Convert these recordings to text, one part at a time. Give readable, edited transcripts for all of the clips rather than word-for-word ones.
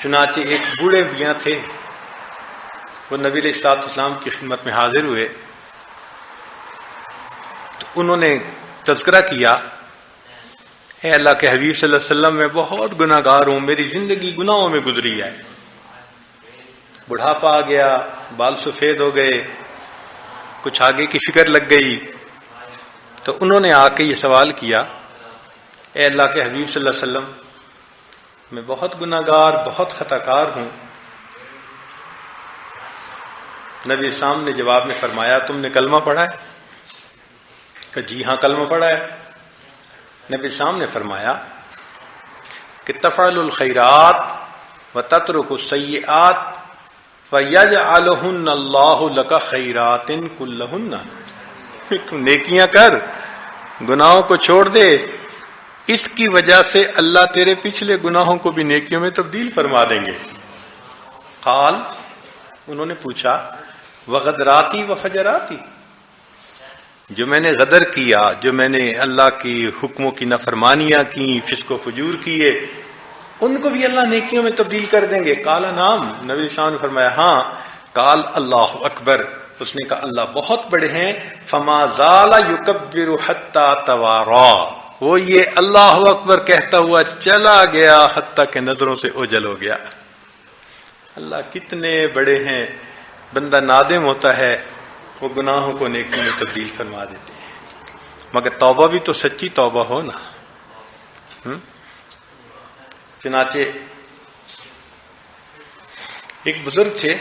چنانچہ ایک بوڑھے میاں تھے، وہ نبی علیہ الصلوۃ والسلام کی خدمت میں حاضر ہوئے تو انہوں نے تذکرہ کیا، اے اللہ کے حبیب صلی اللہ علیہ وسلم، میں بہت گناہ گار ہوں، میری زندگی گناہوں میں گزری ہے، بڑھاپا آ گیا، بال سفید ہو گئے، کچھ آگے کی فکر لگ گئی۔ تو انہوں نے آ کے یہ سوال کیا، اے اللہ کے حبیب صلی اللہ علیہ وسلم، میں بہت گناہ گار، بہت خطا کار ہوں۔ نبی اسلام نے جواب میں فرمایا، تم نے کلمہ پڑھا ہے؟ کہ جی ہاں کلمہ پڑھا ہے۔ نبی اسلام نے فرمایا کہ تفعل الخیرات وتترک السیئات فیجعلہن اللہ لک خیرات کلہن، نیکیاں کر، گناہوں کو چھوڑ دے، اس کی وجہ سے اللہ تیرے پچھلے گناہوں کو بھی نیکیوں میں تبدیل فرما دیں گے۔ قال، انہوں نے پوچھا، وغدراتی وفجراتی، جو میں نے غدر کیا، جو میں نے اللہ کی حکموں کی نافرمانیاں کی، فسق و فجور کیے، ان کو بھی اللہ نیکیوں میں تبدیل کر دیں گے؟ قال نعم، نبی صاحب نے فرمایا ہاں۔ قال اللہ اکبر، اس نے کہا اللہ بہت بڑے ہیں۔ فما زال یکبر حتی توارا، وہ یہ اللہ اکبر کہتا ہوا چلا گیا حتیٰ کہ نظروں سے اوجھل ہو گیا۔ اللہ کتنے بڑے ہیں، بندہ نادم ہوتا ہے، وہ گناہوں کو نیکی میں تبدیل فرما دیتے ہیں، مگر توبہ بھی تو سچی توبہ ہو نا۔ چنانچہ ایک بزرگ تھے،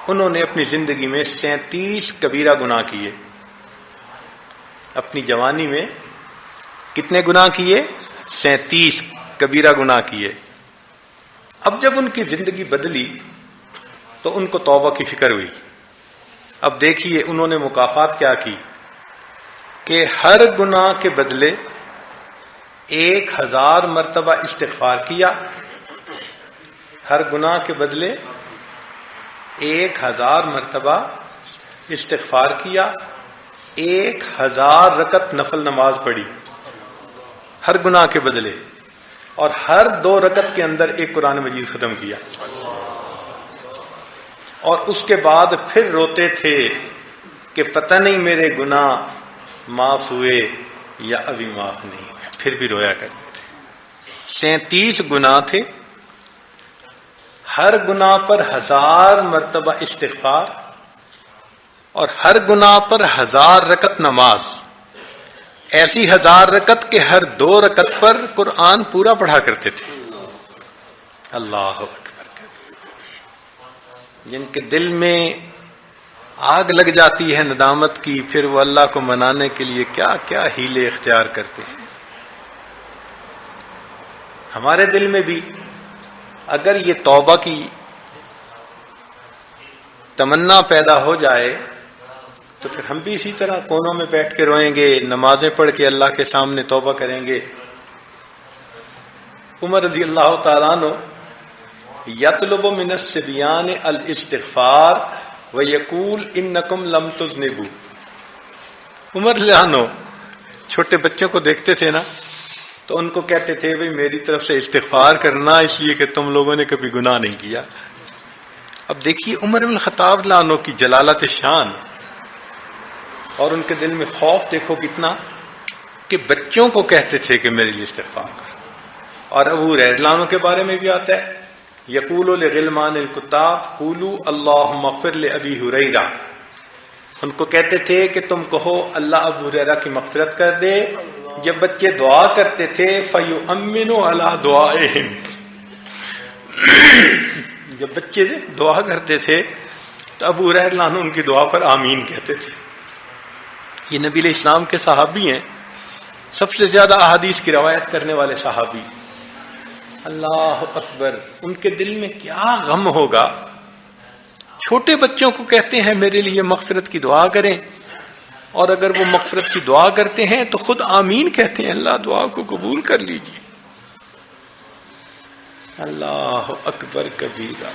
انہوں نے اپنی زندگی میں 37 کبیرہ گناہ کیے۔ اپنی جوانی میں کتنے گناہ کیے؟ 37 کبیرہ گناہ کیے۔ اب جب ان کی زندگی بدلی تو ان کو توبہ کی فکر ہوئی۔ اب دیکھیے انہوں نے مکافات کیا کی کہ ہر گناہ کے بدلے 1000 مرتبہ استغفار کیا، ہر گناہ کے بدلے 1000 مرتبہ استغفار کیا، 1000 رکعت نفل نماز پڑھی ہر گناہ کے بدلے، اور ہر 2 رکعت کے اندر ایک قرآن مجید ختم کیا، اور اس کے بعد پھر روتے تھے کہ پتہ نہیں میرے گناہ معاف ہوئے یا ابھی معاف نہیں ہوئے، پھر بھی رویا کرتے تھے۔ 37 گناہ تھے، ہر گناہ پر 1000 مرتبہ استغفار، اور ہر گناہ پر 1000 رکعت نماز، ایسی 1000 رکعت کے ہر 2 رکعت پر قرآن پورا پڑھا کرتے تھے۔ اللہ اکبر، جن کے دل میں آگ لگ جاتی ہے ندامت کی، پھر وہ اللہ کو منانے کے لیے کیا کیا ہیلے اختیار کرتے ہیں۔ ہمارے دل میں بھی اگر یہ توبہ کی تمنا پیدا ہو جائے تو پھر ہم بھی اسی طرح کونوں میں بیٹھ کے روئیں گے، نمازیں پڑھ کے اللہ کے سامنے توبہ کریں گے۔ عمر رضی اللہ تعالیٰ عنہ یطلب من الصبیان الاستغفار ویقول انکم لم تذنبوا، عمر رضی اللہ عنہ چھوٹے بچوں کو دیکھتے تھے نا تو ان کو کہتے تھے بھئی میری طرف سے استغفار کرنا، اس لیے کہ تم لوگوں نے کبھی گناہ نہیں کیا۔ اب دیکھیے عمر بن الخطاب رضی اللہ عنہ کی جلالت شان اور ان کے دل میں خوف دیکھو کتنا، کہ بچوں کو کہتے تھے کہ میرے لیے استغفار کرو۔ اور ابو ہریرہ رضی اللہ عنہ کے بارے میں بھی آتا ہے، یقول لغلمان الکتاب قولوا اللہم اغفر لابی ہریرہ، ان کو کہتے تھے کہ تم کہو اللہ ابو ہریرہ کی مغفرت کر دے۔ جب بچے دعا کرتے تھے فَيُؤَمِّنُ عَلَىٰ دُعَائِهِمْ، جب بچے دعا کرتے تھے تو ابو ہریرہ رضی اللہ عنہ ان کی دعا پر آمین کہتے تھے۔ یہ نبی علیہ السلام کے صحابی ہیں، سب سے زیادہ احادیث کی روایت کرنے والے صحابی۔ اللہ اکبر، ان کے دل میں کیا غم ہوگا، چھوٹے بچوں کو کہتے ہیں میرے لیے مغفرت کی دعا کریں، اور اگر وہ مغفرت کی دعا کرتے ہیں تو خود آمین کہتے ہیں، اللہ دعا کو قبول کر لیجیے۔ اللہ اکبر کبیرہ۔